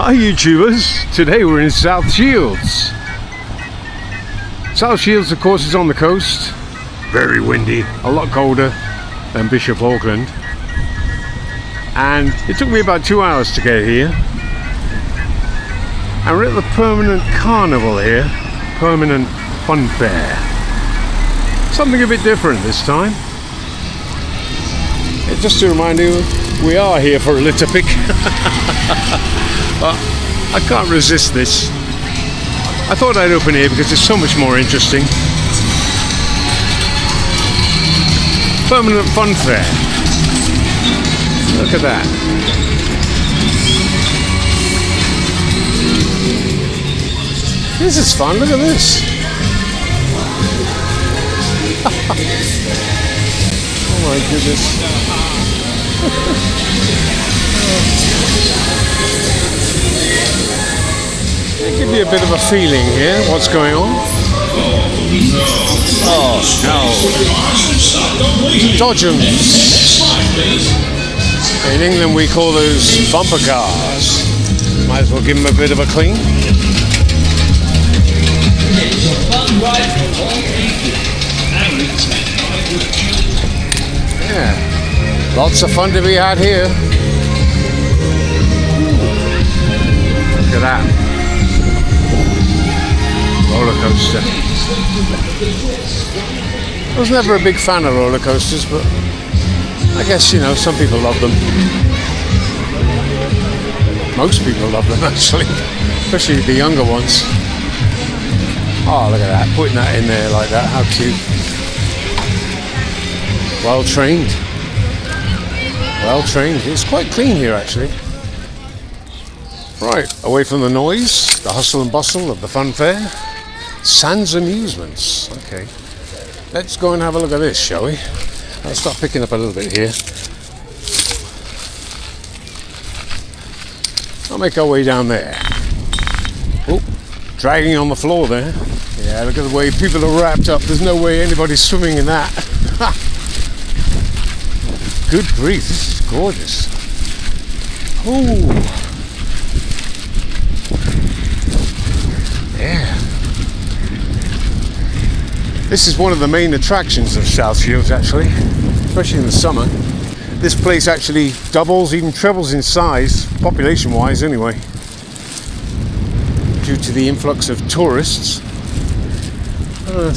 Hi YouTubers, today we're in South Shields. South Shields of course is on the coast, very windy, a lot colder than Bishop Auckland, and it took me about 2 hours to get here. And we're at the permanent carnival here, permanent fun fair. Something a bit different this time. Just to remind you, we are here for a litter pick. But I can't resist this. I thought I'd open here because it's so much more interesting. Permanent fun fair. Look at that. This is fun, look at this. Oh my goodness. Give you a bit of a feeling here, what's going on. Oh no. Dodgems. In England we call those bumper cars. Might as well give them a bit of a clean. Yeah, lots of fun to be had here. Look at that. Roller coaster. I was never a big fan of roller coasters, but I guess, you know, some people love them. Most people love them actually, especially the younger ones. Oh, look at that, putting that in there like that, how cute. Well trained. Well trained. It's quite clean here actually. Right, away from the noise, the hustle and bustle of the fun fair. Sands Amusements. Okay, let's go and have a look at this, shall we? I'll start picking up a little bit here. I'll make our way down there. Oh, dragging on the floor there. Yeah, look at the way people are wrapped up. There's no way anybody's swimming in that. Good grief, this is gorgeous. Oh, yeah. This is one of the main attractions of South Shields actually, especially in the summer. This place actually doubles, even trebles in size, population wise anyway, due to the influx of tourists.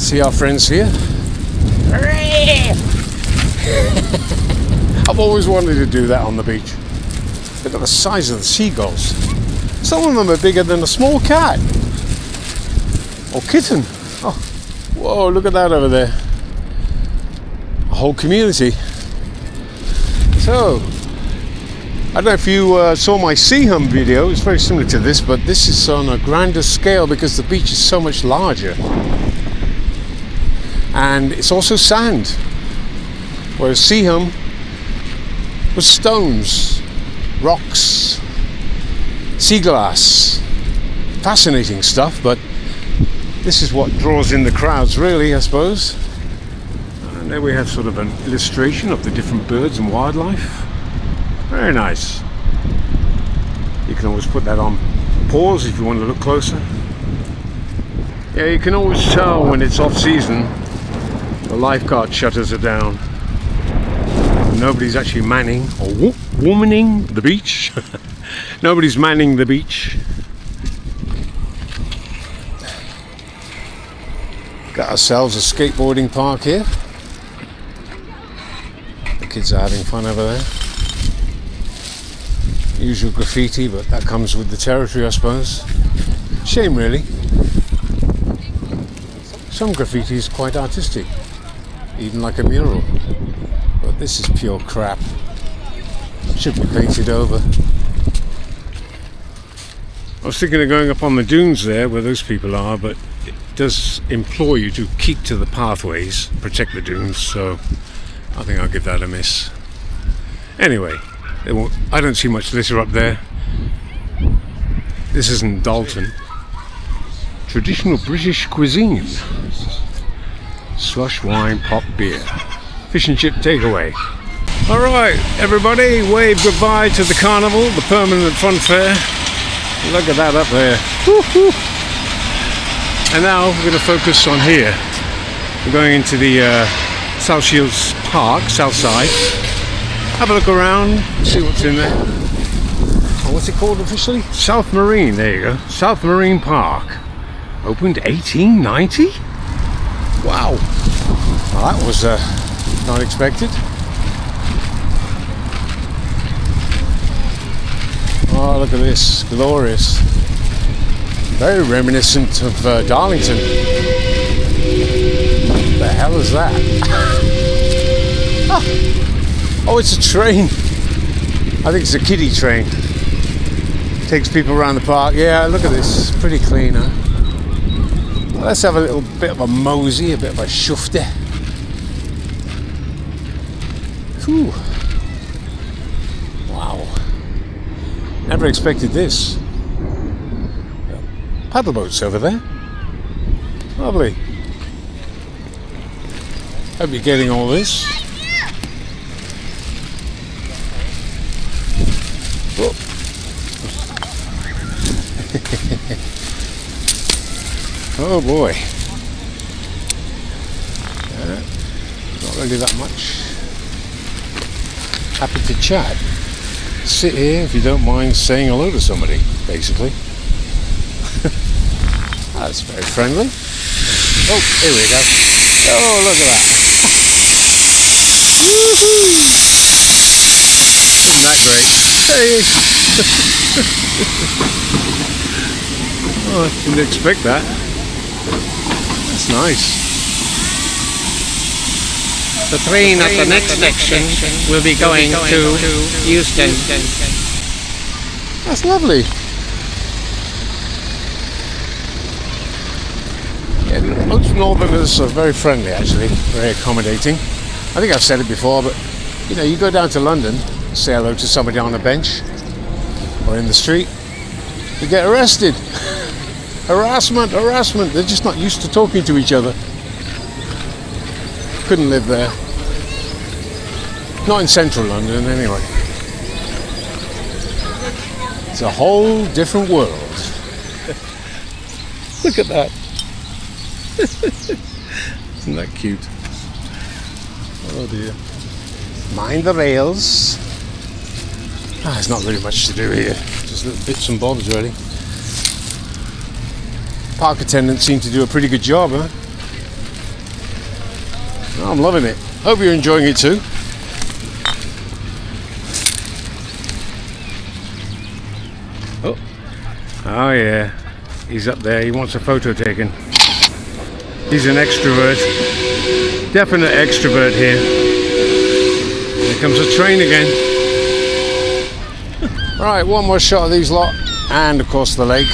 See our friends here. I've always wanted to do that on the beach. Look at the size of the seagulls. Some of them are bigger than a small cat or kitten. Oh. Whoa, look at that over there. A whole community. So, I don't know if you saw my sea hum video. It's very similar to this, but this is on a grander scale because the beach is so much larger. And it's also sand. Whereas sea hum was stones, rocks, sea glass. Fascinating stuff, but this is what draws in the crowds really, I suppose. And there we have sort of an illustration of the different birds and wildlife. Very nice. You can always put that on pause if you want to look closer. Yeah, you can always tell when it's off season. The lifeguard shutters are down. Nobody's actually manning or womaning the beach. Nobody's manning the beach. Got ourselves a skateboarding park here. The kids are having fun over there. Usual graffiti, but that comes with the territory, I suppose. Shame really. Some graffiti is quite artistic, even like a mural. But this is pure crap. Should be painted over. I was thinking of going up on the dunes there where those people are, but it does implore you to keep to the pathways, protect the dunes, so I think I'll give that a miss. Anyway, I don't see much litter up there. This isn't Dalton. Traditional British cuisine. Slush wine, pop beer. Fish and chip takeaway. Alright everybody, wave goodbye to the carnival, the permanent fun fair. Look at that up there. Woo-hoo. And now we're going to focus on here. We're going into the South Shields Park, south side. Have a look around, see what's in there. Oh, what's it called officially? South Marine, there you go. South Marine Park. Opened 1890? Wow. Well, that was not expected. Oh, look at this. Glorious. Very reminiscent of Darlington. What the hell is that? Oh, it's a train. I think it's a kiddie train. Takes people around the park. Yeah, look at this. Pretty clean, huh? Well, let's have a little bit of a mosey, a bit of a shufty. Whew. Wow. Never expected this. Paddle boats over there. Lovely. Hope you're getting all this. Whoa. Oh boy. Not really that much. Happy to chat. Sit here if you don't mind saying hello to somebody, basically. That's very friendly. Oh, here we go. Oh, look at that. Woohoo! Isn't that great? Hey! Oh, I didn't expect that. That's nice. The train at the next section will be going to Houston. That's lovely. Yeah, most Northerners are very friendly, actually, very accommodating. I think I've said it before, but you know, you go down to London, say hello to somebody on a bench or in the street, you get arrested. Harassment. They're just not used to talking to each other. Couldn't live there. Not in central London, anyway. It's a whole different world. Look at that. Isn't that cute? Oh dear. Mind the rails. There's not really much to do here. Just little bits and bobs, really. Park attendants seem to do a pretty good job, huh? Oh, I'm loving it. Hope you're enjoying it too. Oh yeah, he's up there. He wants a photo taken. He's an extrovert. Definite extrovert here. Here comes a train again. Right, one more shot of these lot, and of course the lake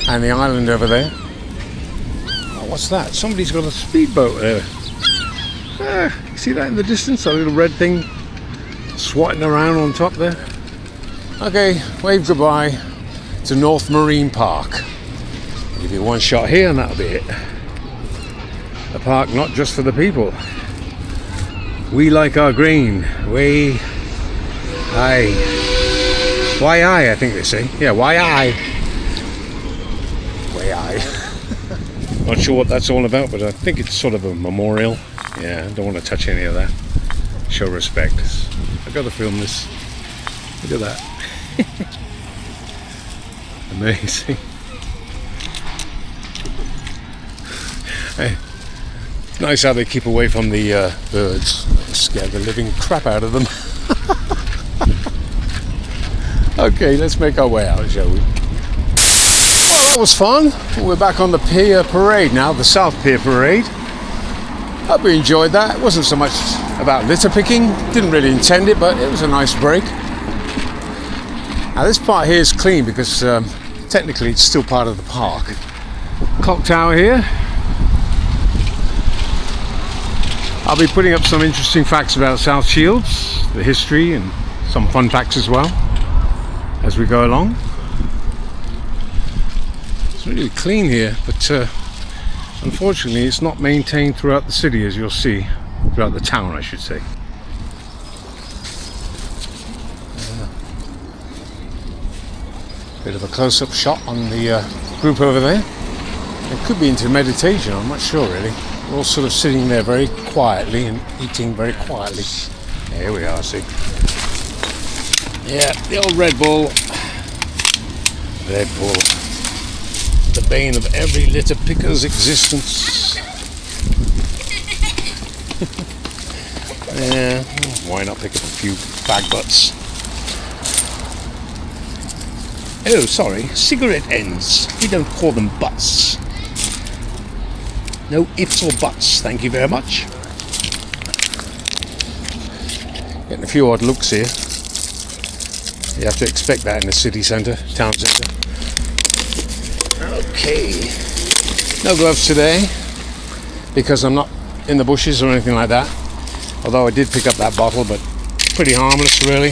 and the island over there. Oh, what's that? Somebody's got a speedboat there. You see that in the distance? A little red thing swatting around on top there. Okay, wave goodbye to North Marine Park. I'll give you one shot here and that'll be it. A park not just for the people. We like our green. I think they say. Yeah, I. Not sure what that's all about, but I think it's sort of a memorial. Yeah, I don't want to touch any of that. Show respect. I've got to film this. Look at that. Amazing. Hey, it's nice how they keep away from the birds. They scare the living crap out of them. Okay, let's make our way out, shall we? Well, that was fun. We're back on the Pier Parade now, the South Pier Parade. Hope you enjoyed that. It wasn't so much about litter picking. Didn't really intend it, but it was a nice break. Now this part here is clean because technically it's still part of the park. Clock tower here. I'll be putting up some interesting facts about South Shields, the history, and some fun facts as well as we go along. It's really clean here, but unfortunately it's not maintained throughout the city, as you'll see, throughout the town I should say. Bit of a close-up shot on the group over there. It could be into meditation, I'm not sure really. We're all sort of sitting there very quietly and eating very quietly. Here we are, see. Yeah, the old Red Bull. Red Bull. The bane of every litter picker's existence. Yeah, why not pick up a few bag butts? Oh, sorry, cigarette ends. We don't call them butts. No ifs or buts, thank you very much. Getting a few odd looks here. You have to expect that in the city centre, town centre. Okay. No gloves today, because I'm not in the bushes or anything like that. Although I did pick up that bottle, but pretty harmless really.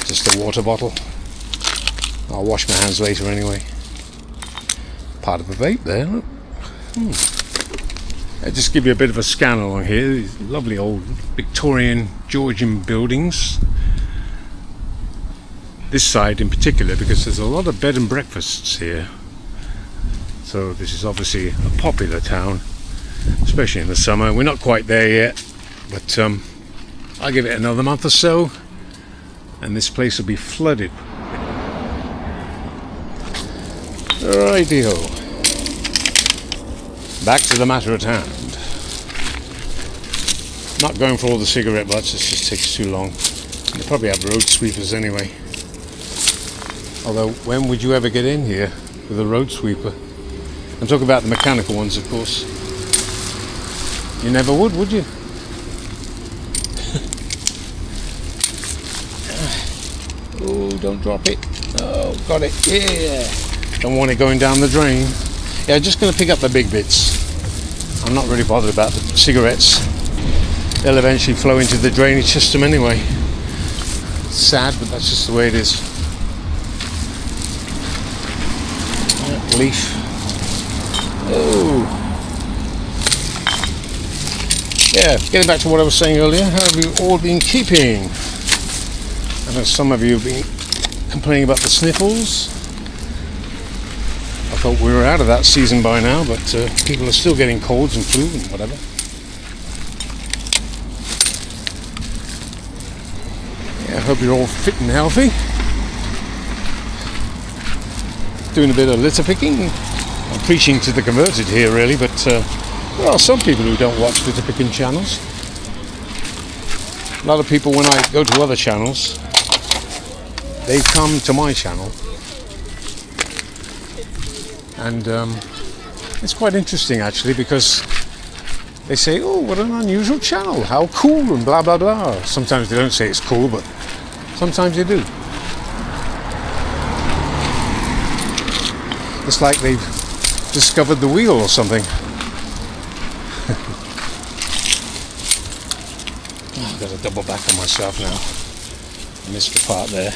Just a water bottle. I'll wash my hands later anyway. Part of a vape there, look. I'll just give you a bit of a scan along here. These lovely old Victorian Georgian buildings. This side in particular, because there's a lot of bed and breakfasts here. So this is obviously a popular town, especially in the summer. We're not quite there yet, but I'll give it another month or so and this place will be flooded. Rightio. Back to the matter at hand. Not going for all the cigarette butts, it just takes too long. They probably have road sweepers anyway. Although, when would you ever get in here with a road sweeper? I'm talking about the mechanical ones, of course. You never would you? Oh, don't drop it. Oh, got it. Yeah. Don't want it going down the drain. Yeah, just going to pick up the big bits. I'm not really bothered about the cigarettes. They'll eventually flow into the drainage system anyway. It's sad, but that's just the way it is. Leaf. Oh. Yeah, getting back to what I was saying earlier, how have you all been keeping? I know some of you have been complaining about the sniffles. I thought we were out of that season by now, but people are still getting colds and flu and whatever. Yeah, I hope you're all fit and healthy. Doing a bit of litter picking. I'm preaching to the converted here really, but there are some people who don't watch litter picking channels. A lot of people, when I go to other channels, they come to my channel. And it's quite interesting actually, because they say, oh, what an unusual channel, how cool, and blah blah blah. Sometimes they don't say it's cool, but sometimes they do. It's like they've discovered the wheel or something. Oh, I've got to double back on myself now. I missed the part there.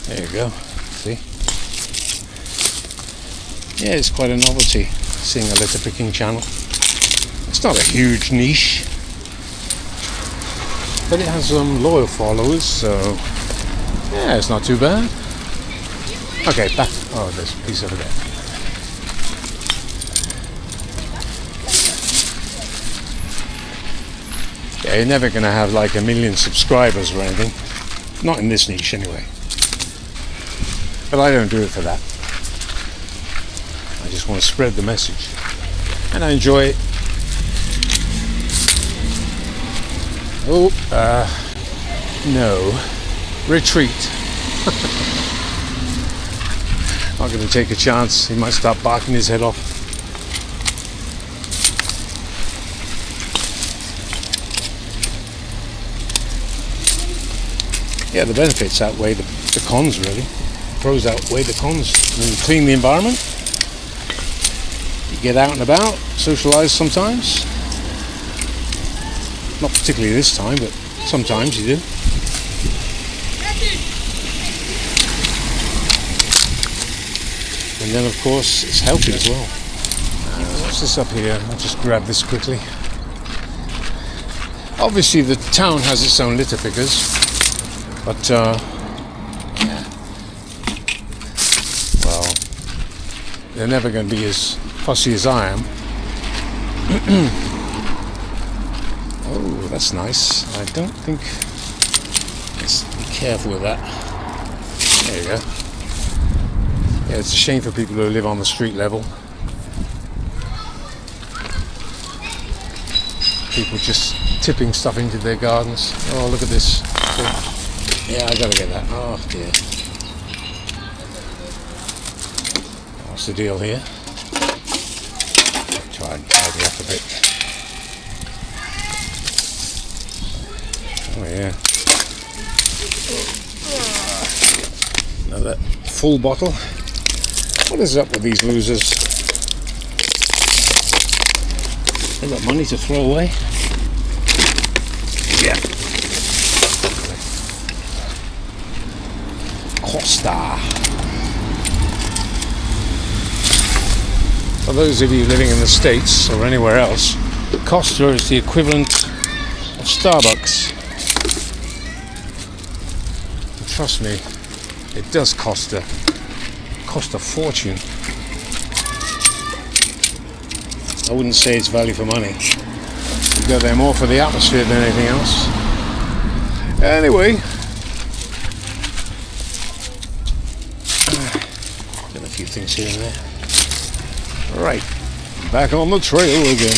There you go. See? Yeah, it's quite a novelty seeing a litter picking channel. It's not a huge niche, but it has some loyal followers, so yeah, it's not too bad. Okay, back. Oh, there's a piece over there. Yeah, you're never going to have like 1 million subscribers or anything. Not in this niche anyway. But I don't do it for that. I just want to spread the message. And I enjoy it. Oh, no. Retreat. Not going to take a chance. He might start barking his head off. Yeah, the benefits outweigh the cons, really. Pros outweigh the cons. I mean, clean the environment. You get out and about, socialise sometimes. Not particularly this time, but sometimes you do. And then, of course, it's healthy as well. What's this up here? I'll just grab this quickly. Obviously the town has its own litter pickers, but yeah. Well, they're never going to be as fussy as I am. Oh, that's nice. I don't think... Let's be careful with that. There you go. Yeah, it's a shame for people who live on the street level. People just tipping stuff into their gardens. Oh, look at this. Yeah, I gotta get that. Oh dear. What's the deal here? Try and tidy up a bit. Oh yeah. Another full bottle. What is up with these losers? They've got money to throw away. Yeah. Costa. For those of you living in the States or anywhere else, Costa is the equivalent of Starbucks. And trust me, it does cost a fortune. I wouldn't say it's value for money. You go there more for the atmosphere than anything else. Anyway, done a few things here and there. Right, back on the trail again.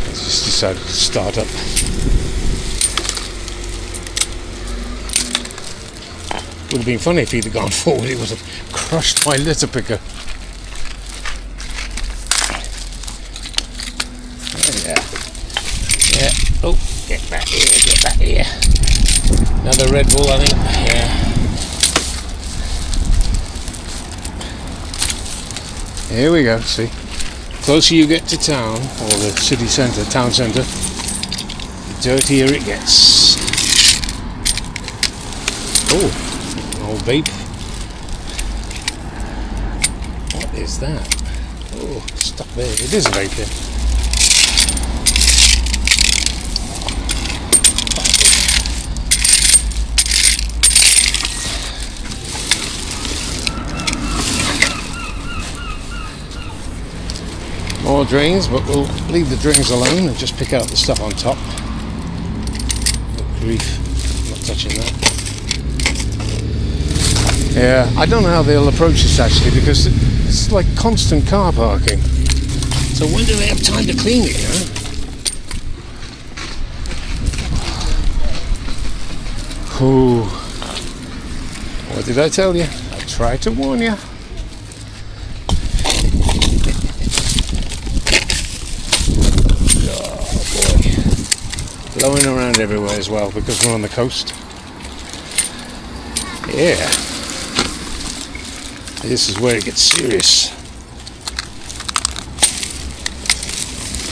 I just decided to start up. Would have been funny if he'd have gone forward. It would have crushed my litter picker. Yeah. Yeah. Oh, get back here, get back here. Another Red Bull, I think. Yeah. Here we go, see. Closer you get to town, or the city centre, town centre, the dirtier it gets. Oh. Old vape. What is that? Oh, stuck there. It is a vape here. More drains, but we'll leave the drains alone and just pick out the stuff on top. Good grief. I'm not touching that. Yeah, I don't know how they'll approach this actually, because it's like constant car parking. So when do they have time to clean it, you know? Ooh. What did I tell you? I tried to warn you. Oh boy. Blowing around everywhere as well because we're on the coast. Yeah. This is where it gets serious.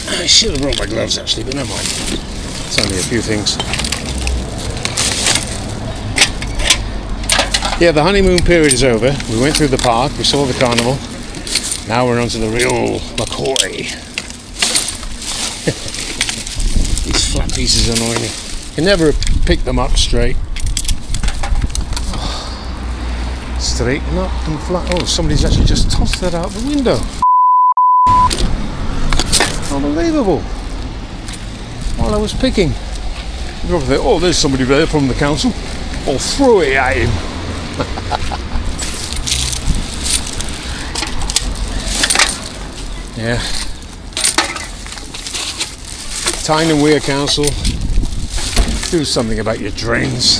I should have brought my gloves actually, but never mind. It's only a few things. Yeah, the honeymoon period is over. We went through the park, we saw the carnival. Now we're on to the real McCoy. These flat pieces annoy me. You never pick them up straight. Straighten up and flat. Oh, somebody's actually just tossed that out the window. Unbelievable. While I was picking. Oh, there's somebody there from the council. I'll throw it at him. Yeah. Tyne and Weir Council, do something about your drains.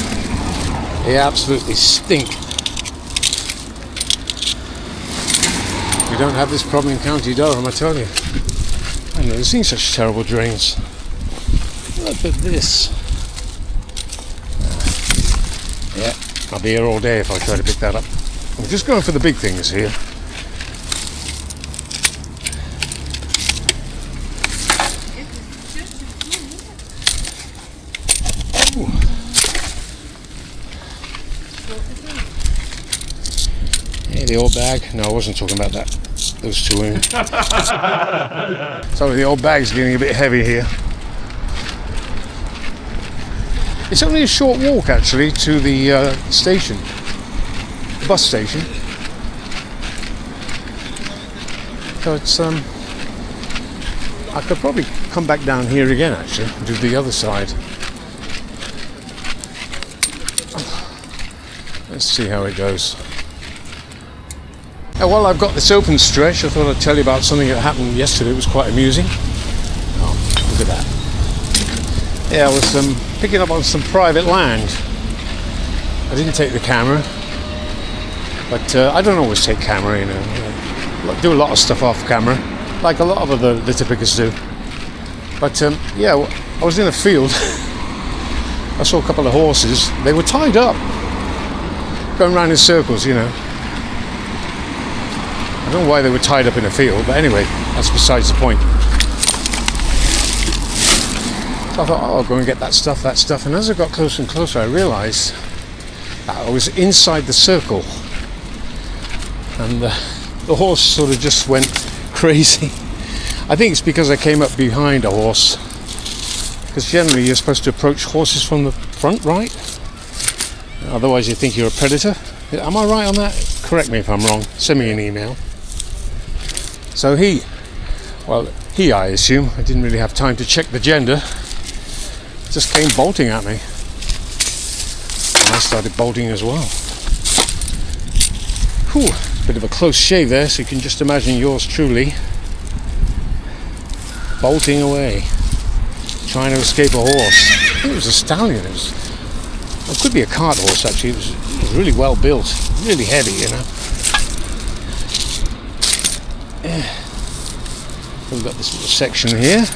They absolutely stink. We don't have this problem in County Durham, I tell you. I've never seen such terrible drains. Look at this. Yeah, I'll be here all day if I try to pick that up. I'm just going for the big things here. Ooh. Hey, the old bag. No, I wasn't talking about that. those two in. So the old bag's getting a bit heavy here. It's only a short walk actually to the station, the bus station. So it's I could probably come back down here again actually and do the other side. Let's see how it goes. Now, while I've got this open stretch, I thought I'd tell you about something that happened yesterday. It was quite amusing. Oh, look at that. Yeah, I was picking up on some private land. I didn't take the camera, but I don't always take camera, you know. I do a lot of stuff off camera, like a lot of other litter pickers do. But yeah, I was in a field. I saw a couple of horses. They were tied up, going around in circles, you know. I don't know why they were tied up in a field, but anyway, that's besides the point. So I thought, oh, I'll go and get that stuff. And as I got closer and closer, I realised that I was inside the circle. And the horse sort of just went crazy. I think it's because I came up behind a horse. Because generally you're supposed to approach horses from the front, right? Otherwise you think you're a predator. Am I right on that? Correct me if I'm wrong. Send me an email. So he, I assume, I didn't really have time to check the gender, just came bolting at me. And I started bolting as well. Whew, bit of a close shave there, so you can just imagine yours truly bolting away, trying to escape a horse. I think it was a stallion. It could be a cart horse actually. It was really well built, really heavy, you know. Yeah. We've got this little section here.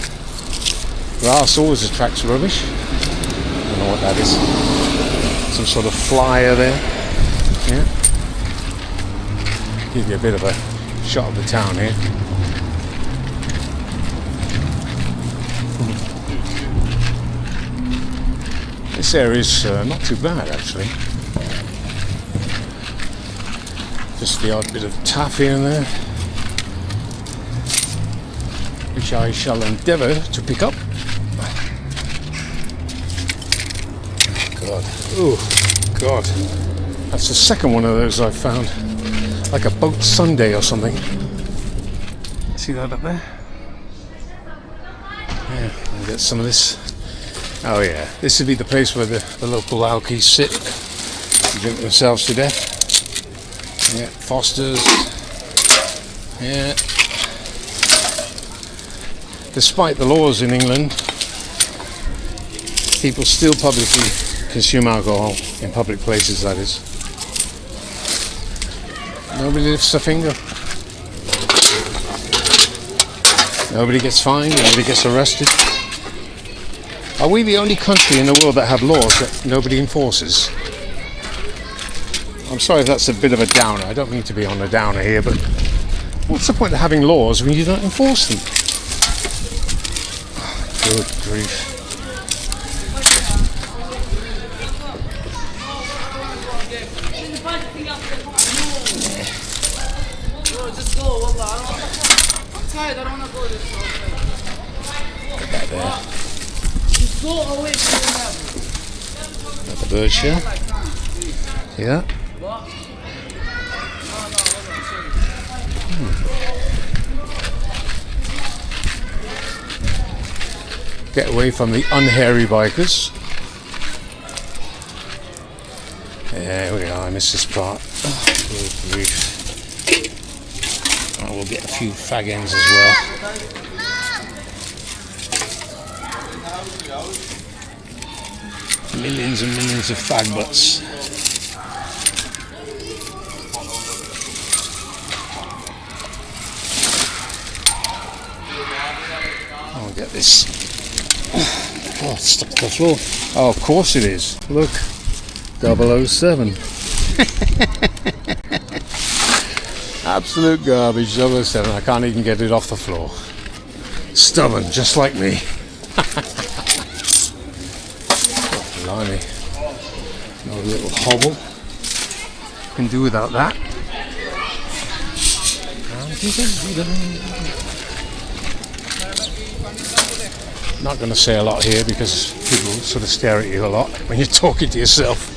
Grass always attracts rubbish. I don't know what that is. Some sort of flyer there. Yeah. Give you a bit of a shot of the town here. This area is not too bad actually. Just the odd bit of taff here and there, which I shall endeavour to pick up. God, oh God, that's the second one of those I've found, like a boat Sunday or something. See that up there? Yeah, I'll get some of this. Oh yeah, this would be the place where the local alkies sit and drink themselves to death. Yeah, Foster's. Yeah. Despite the laws in England, people still publicly consume alcohol in public places, that is. Nobody lifts a finger. Nobody gets fined, nobody gets arrested. Are we the only country in the world that have laws that nobody enforces? I'm sorry if that's a bit of a downer. I don't mean to be on a downer here, but what's the point of having laws when you don't enforce them? Good grief. Put that there. Got the bird shell. Yeah. Get away from the unhairy bikers. There we are, I missed this part. Oh, good grief. Oh, we'll get a few fag ends as well. Millions and millions of fag butts. I'll get this. Oh, it's stuck to the floor. Oh, of course it is. Look, 007. Absolute garbage, 007. I can't even get it off the floor. Stubborn, just like me. Blimey. Another little hobble. Can do without that. And Not going to say a lot here because people sort of stare at you a lot when you're talking to yourself,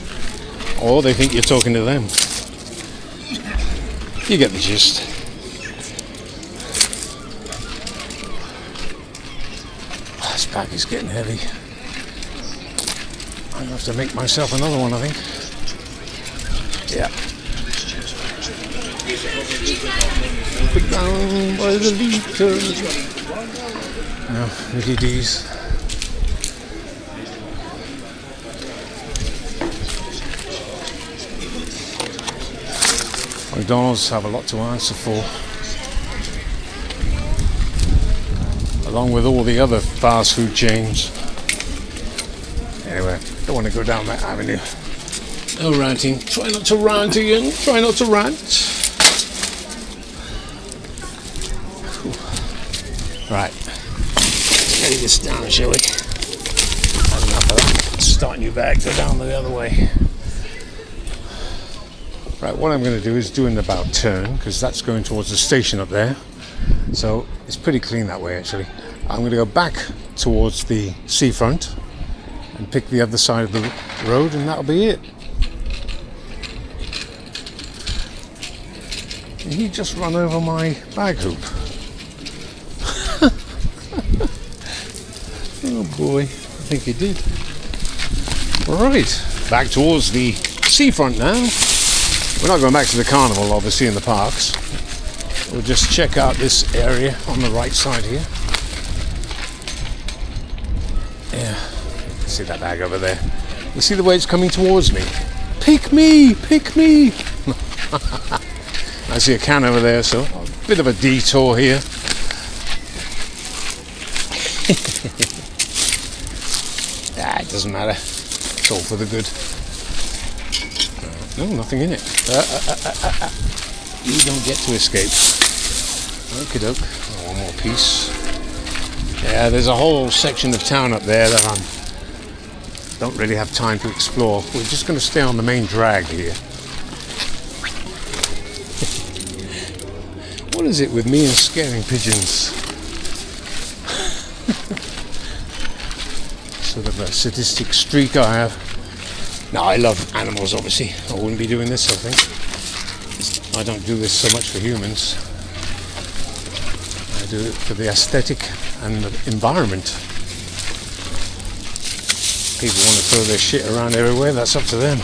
or they think you're talking to them. You get the gist. This bag is getting heavy. I'm going to have to make myself another one, I think. Yeah. Put down by the liter. No, Mickey D's. McDonald's have a lot to answer for, along with all the other fast food chains. Anyway, don't want to go down that avenue. No ranting. Try not to rant, Ian. Try not to rant. Right. Let's get this down, shall we? That's enough of that. Start new bag. Go down the other way. Right, what I'm going to do is do an about turn, because that's going towards the station up there. So it's pretty clean that way, actually. I'm going to go back towards the seafront and pick the other side of the road, and that'll be it. And he just run over my bag hoop. Oh boy, I think he did. Right, back towards the seafront now. We're not going back to the carnival, obviously, in the parks. We'll just check out this area on the right side here. Yeah, see that bag over there? You see the way it's coming towards me? Pick me! Pick me! I see a can over there, so a bit of a detour here. It doesn't matter. It's all for the good. No, nothing in it. You don't get to escape. Okie doke. One more piece. Yeah, there's a whole section of town up there that I don't really have time to explore. We're just going to stay on the main drag here. What is it with me and scaring pigeons? Sort of a sadistic streak I have. No, I love animals, obviously. I wouldn't be doing this, I think. I don't do this so much for humans. I do it for the aesthetic and the environment. People want to throw their shit around everywhere, that's up to them.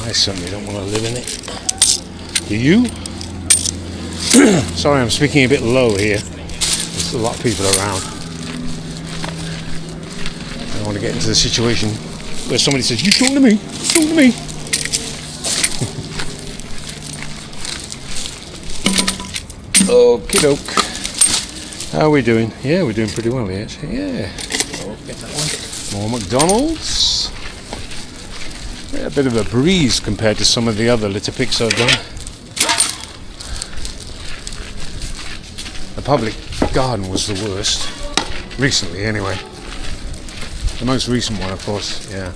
I certainly don't want to live in it. Do you? Sorry, I'm speaking a bit low here. There's a lot of people around. I don't want to get into the situation where somebody says, "You talking to me? Talking to me?" Okie doke. How are we doing? Yeah, we're doing pretty well here. Yeah. Oh, get that one. More McDonald's. Yeah, a bit of a breeze compared to some of the other litter picks I've done. The public garden was the worst. Recently, anyway. The most recent one, of course, yeah.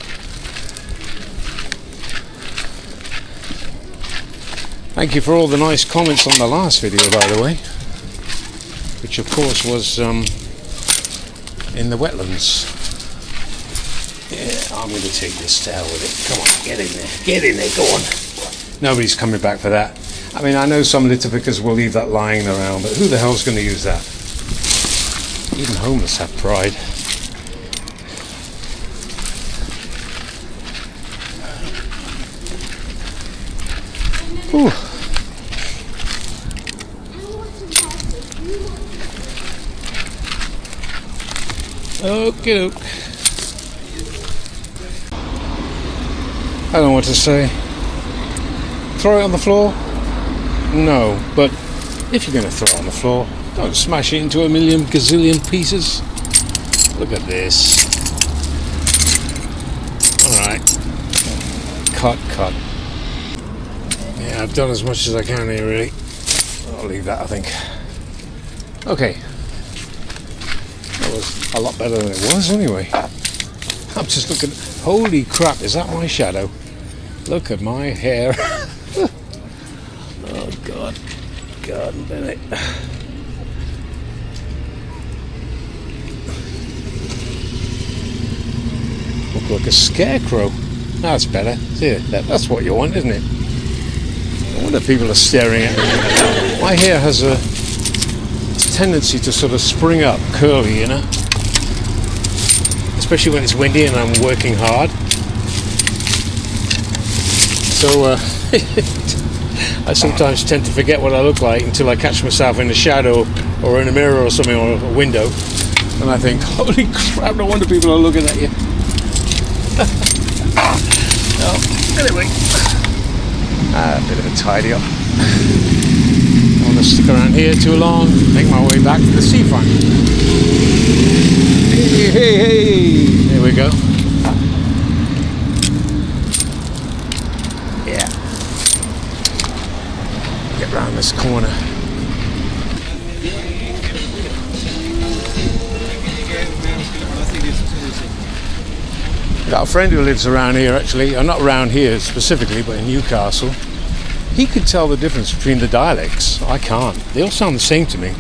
Thank you for all the nice comments on the last video, by the way. Which, of course, was in the wetlands. Yeah, I'm going to take this to hell with it. Come on, get in there. Get in there, go on. Nobody's coming back for that. I mean, I know some litter pickers will leave that lying around, but who the hell's going to use that? Even homeless have pride. Ooh. Okie doke. I don't know what to say. Throw it on the floor? No, but if you're going to throw it on the floor, don't smash it into a million gazillion pieces. Look at this. Alright. Cut. Yeah, I've done as much as I can here, really. I'll leave that, I think. Okay. That was a lot better than it was, anyway. I'm just looking. Holy crap, is that my shadow? Look at my hair. garden, don't it? Look like a scarecrow. That's better. See, that's what you want, isn't it? I wonder if people are staring at me. My hair has a tendency to sort of spring up, curly, you know? Especially when it's windy and I'm working hard. So I sometimes tend to forget what I look like until I catch myself in the shadow or in a mirror or something, or a window, and I think, holy crap, no wonder people are looking at you. Well, anyway, a bit of a tidy up. I don't want to stick around here too long, make my way back to the seafront. Hey, hey, hey, there we go. Yeah. Get round this corner. Got a friend who lives around here, actually, or not around here specifically, but in Newcastle. He could tell the difference between the dialects. I can't. They all sound the same to me.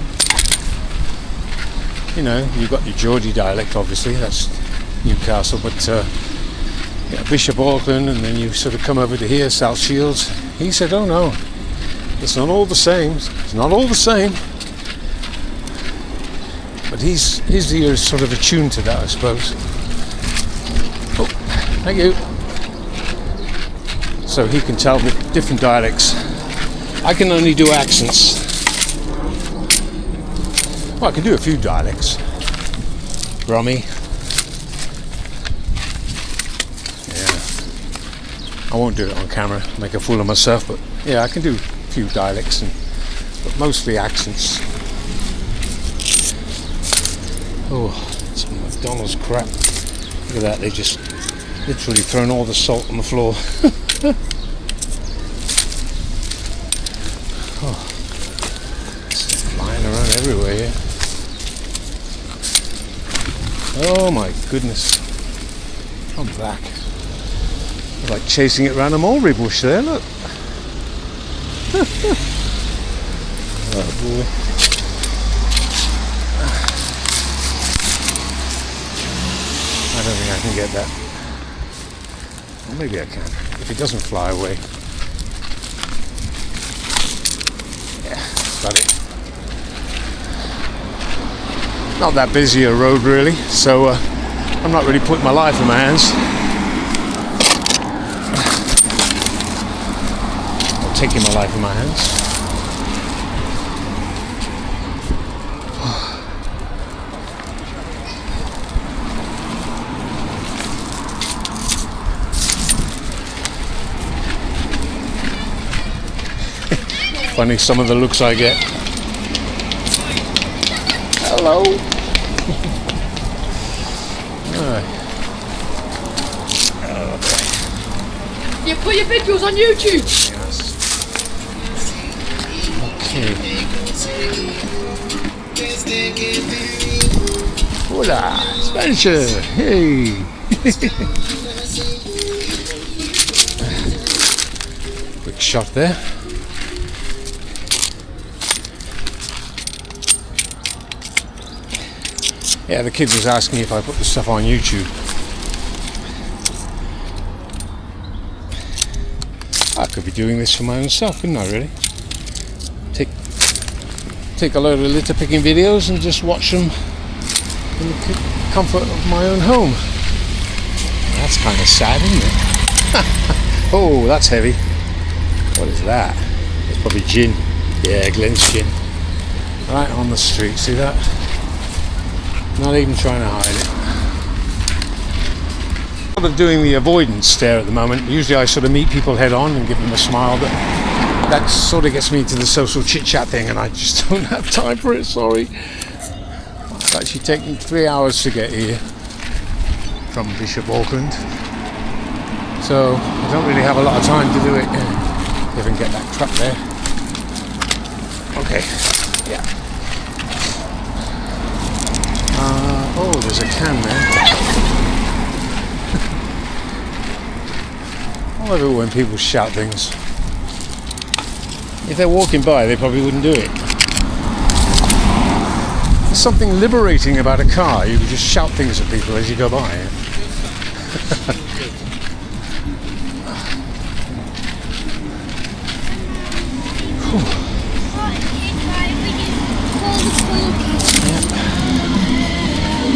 You know, you've got your Geordie dialect, obviously, that's Newcastle, but Bishop Auckland, and then you sort of come over to here, South Shields. He said, oh no, it's not all the same. It's not all the same. But his ear is sort of attuned to that, I suppose. Oh, thank you. So he can tell the different dialects. I can only do accents. Well, I can do a few dialects. Brummy. Yeah. I won't do it on camera, make a fool of myself, but yeah, I can do a few dialects, but mostly accents. Oh, some McDonald's crap. Look at that, they just literally thrown all the salt on the floor. Oh, it's flying around everywhere here. Oh my goodness. I'm back. It's like chasing it around a mulberry bush there, look. Oh boy. I don't think I can get that. Or maybe I can, if it doesn't fly away. Yeah, got it. Not that busy a road really, so I'm not really putting my life in my hands. I'm taking my life in my hands. Funny some of the looks I get. Hello. You put your videos on YouTube. Yes. Okay. Hola, Spencer. Hey. Quick shot there. Yeah, the kid was asking if I put the stuff on YouTube. I could be doing this for my own self, couldn't I, really? Take a load of litter picking videos and just watch them in the comfort of my own home. That's kind of sad, isn't it? Oh, that's heavy. What is that? It's probably gin. Yeah, Glen's gin. Right on the street, see that? Not even trying to hide it. I'm sort of doing the avoidance stare at the moment. Usually I sort of meet people head on and give them a smile, but that sort of gets me to the social chit chat thing, and I just don't have time for it, sorry. It's actually taken 3 hours to get here from Bishop Auckland, so I don't really have a lot of time to do it. Even get that truck there. Okay, yeah. Oh, there's a can there. I love it when people shout things. If they're walking by, they probably wouldn't do it. There's something liberating about a car. You can just shout things at people as you go by.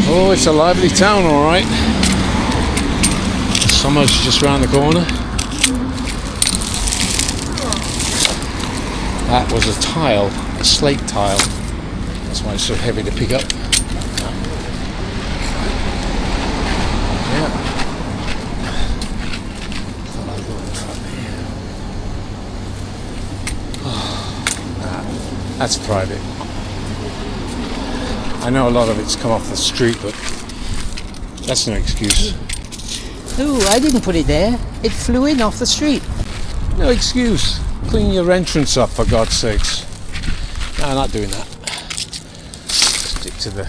Oh, it's a lively town, all right. Summer's just round the corner. That was a tile, a slate tile. That's why it's so heavy to pick up. Yeah. That's private. I know a lot of it's come off the street, but that's no excuse. Ooh, I didn't put it there. It flew in off the street. No excuse. Clean your entrance up, for God's sakes. No, I'm not doing that. Stick to the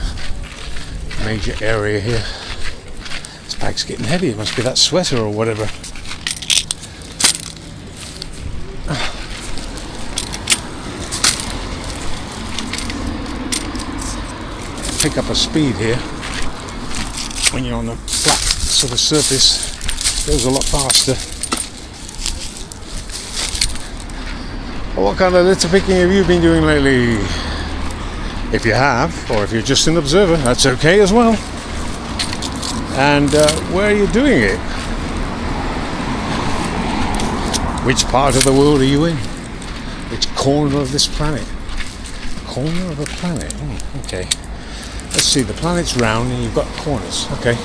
major area here. This bag's getting heavy. It must be that sweater or whatever. Pick up a speed here when you're on the flat sort of surface. It goes a lot faster. Well, what kind of litter picking have you been doing lately? If you have, or if you're just an observer, that's okay as well. And where are you doing it? Which part of the world are you in? Which corner of this planet? Corner of a planet? Okay. Let's see, the planet's round and you've got corners. Okay.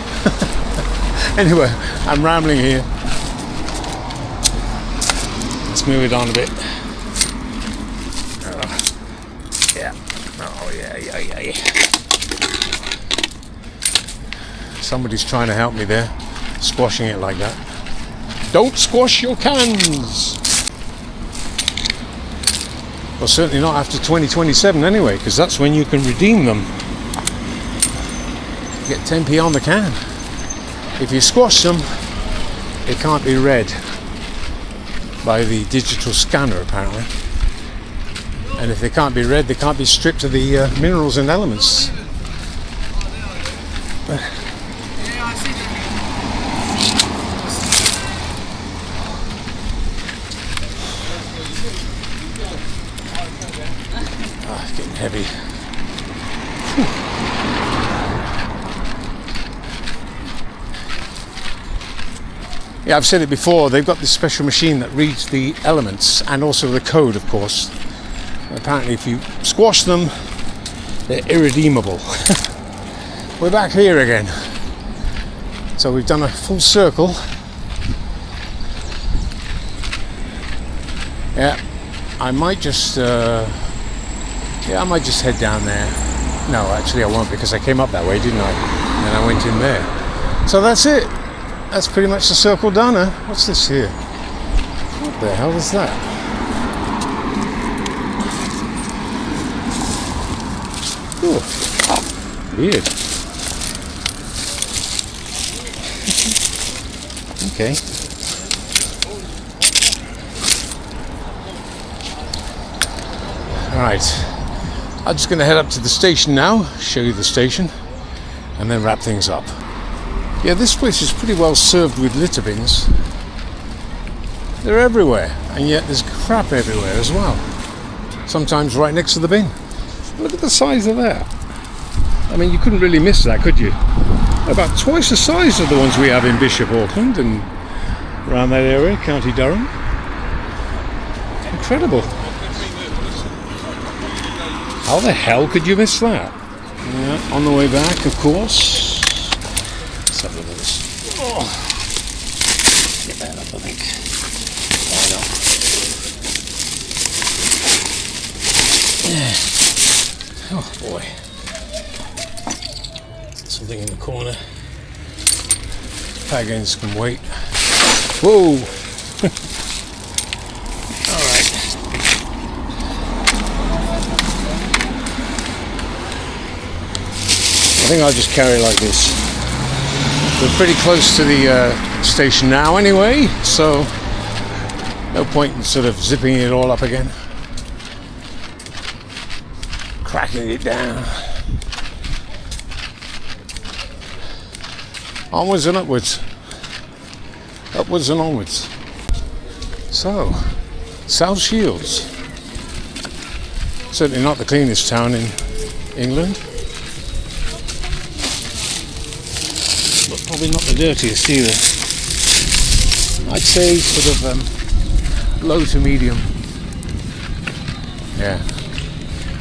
Anyway, I'm rambling here. Let's move it on a bit. Yeah. Oh, yeah. Somebody's trying to help me there, squashing it like that. Don't squash your cans! Well, certainly not after 2027 anyway, because that's when you can redeem them. Get 10p on the can. If you squash them, it can't be read by the digital scanner apparently. And if they can't be read, they can't be stripped of the minerals and elements. It's getting heavy. Whew. Yeah, I've said it before, they've got this special machine that reads the elements and also the code, of course. Apparently if you squash them, they're irredeemable. We're back here again. So we've done a full circle. Yeah, I might just head down there. No, actually I won't, because I came up that way, didn't I? And then I went in there. So that's it. That's pretty much the circle done, huh? What's this here? What the hell is that? Ooh, weird. Okay. Alright. I'm just going to head up to the station now, show you the station, and then wrap things up. Yeah, this place is pretty well served with litter bins. They're everywhere, and yet there's crap everywhere as well. Sometimes right next to the bin. Look at the size of that. I mean, you couldn't really miss that, could you? About twice the size of the ones we have in Bishop Auckland and around that area, County Durham. Incredible. How the hell could you miss that? Yeah, on the way back, of course. Let's have a look at this. Oh. Get that up, I think. Why not? Yeah. Oh boy. Something in the corner. Wagons can wait. Whoa! Alright. I think I'll just carry it like this. We're pretty close to the station now anyway, so no point in sort of zipping it all up again. cracking it down. Onwards and upwards. Upwards and onwards. So, South Shields. Certainly not the cleanest town in England. But probably not the dirtiest either. I'd say sort of low to medium. Yeah.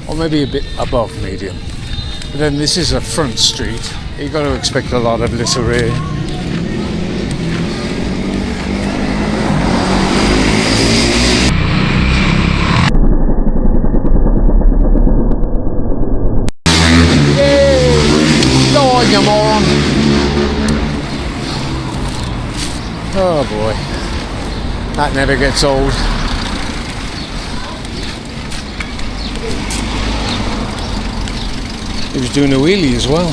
Or maybe a bit above medium. But then this is a front street. You've got to expect a lot of litter. You moron. Oh boy, that never gets old. He was doing a wheelie as well.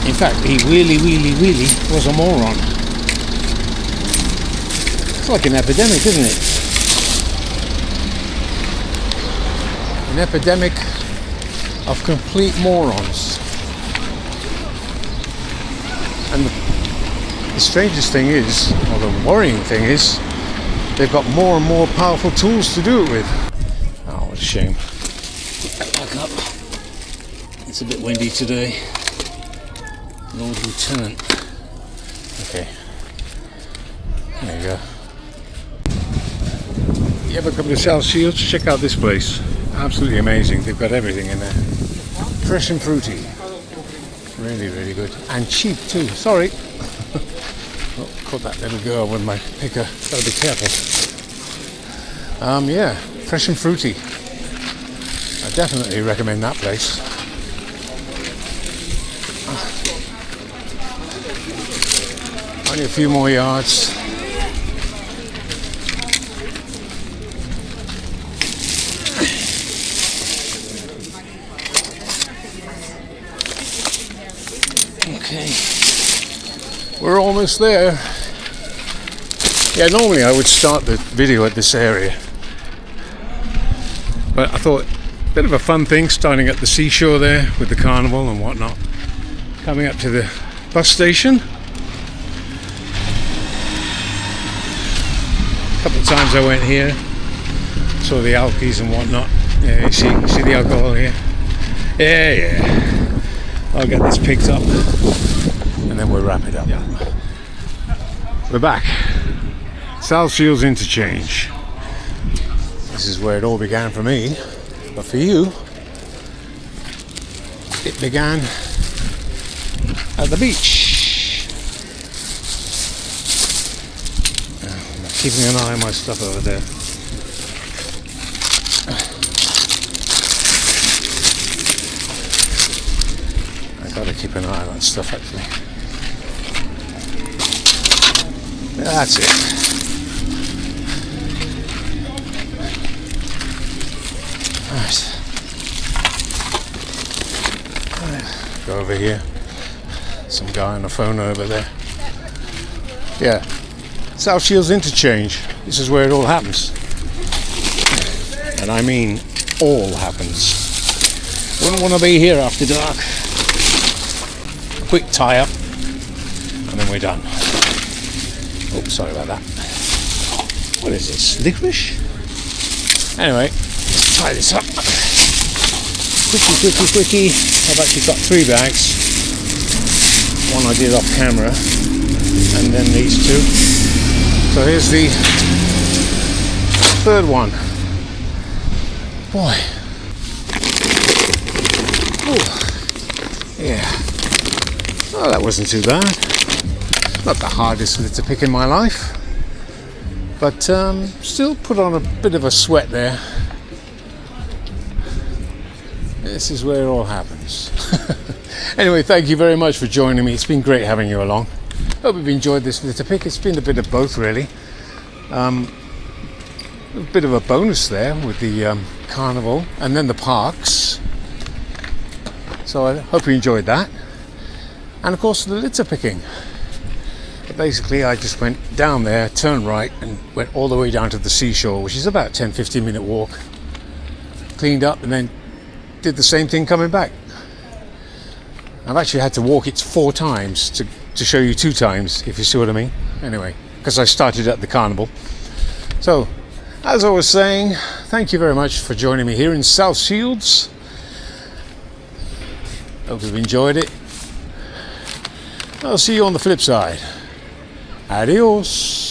In fact, he wheelie was a moron. It's like an epidemic, isn't it? An epidemic of complete morons. And the strangest thing is, or the worrying thing is, they've got more and more powerful tools to do it with. Oh, what a shame. Put that back up. It's a bit windy today. Lord Lieutenant. Okay. There you go. You ever come to South Shields? Check out this place. Absolutely amazing. They've got everything in there. Fresh and fruity. Really, really good. And cheap too. Sorry. Oh, caught that little girl with my picker. Gotta be careful. Yeah, fresh and fruity. I definitely recommend that place. Only a few more yards. Okay, we're almost there. Yeah, normally I would start the video at this area, but I thought a bit of a fun thing starting at the seashore there with the carnival and whatnot. Coming up to the bus station. A couple of times I went here, saw the alkies and whatnot. Yeah, you see the alcohol here? Yeah. I'll get this picked up and then we'll wrap it up. Yeah. We're back. South Shields Interchange. This is where it all began for me, but for you, it began at the beach. I'm keeping an eye on my stuff over there. Gotta keep an eye on that stuff actually. That's it. Right. Go over here. Some guy on the phone over there. Yeah. South Shields Interchange. This is where it all happens. And I mean all happens. Wouldn't want to be here after dark. Quick tie up and then we're done. Oh, sorry about that. What is this? Licorice? Anyway, let's tie this up. Quickie. I've actually got 3 bags. One I did off camera and then these 2. So here's the 3rd one. Boy. Oh. Yeah. Oh, that wasn't too bad. Not the hardest litter pick in my life, but still put on a bit of a sweat there. This is where it all happens. Anyway, thank you very much for joining me. It's been great having you along. Hope you've enjoyed this litter pick. It's been a bit of both, really. A bit of a bonus there with the carnival and then the parks. So I hope you enjoyed that. And of course the litter picking. But basically I just went down there, turned right and went all the way down to the seashore, which is about a 10-15 minute walk. cleaned up, and then did the same thing coming back. I've actually had to walk it 4 times to show you 2 times, if you see what I mean. Anyway, because I started at the carnival. So, as I was saying, thank you very much for joining me here in South Shields. Hope you've enjoyed it. I'll see you on the flip side. Adios.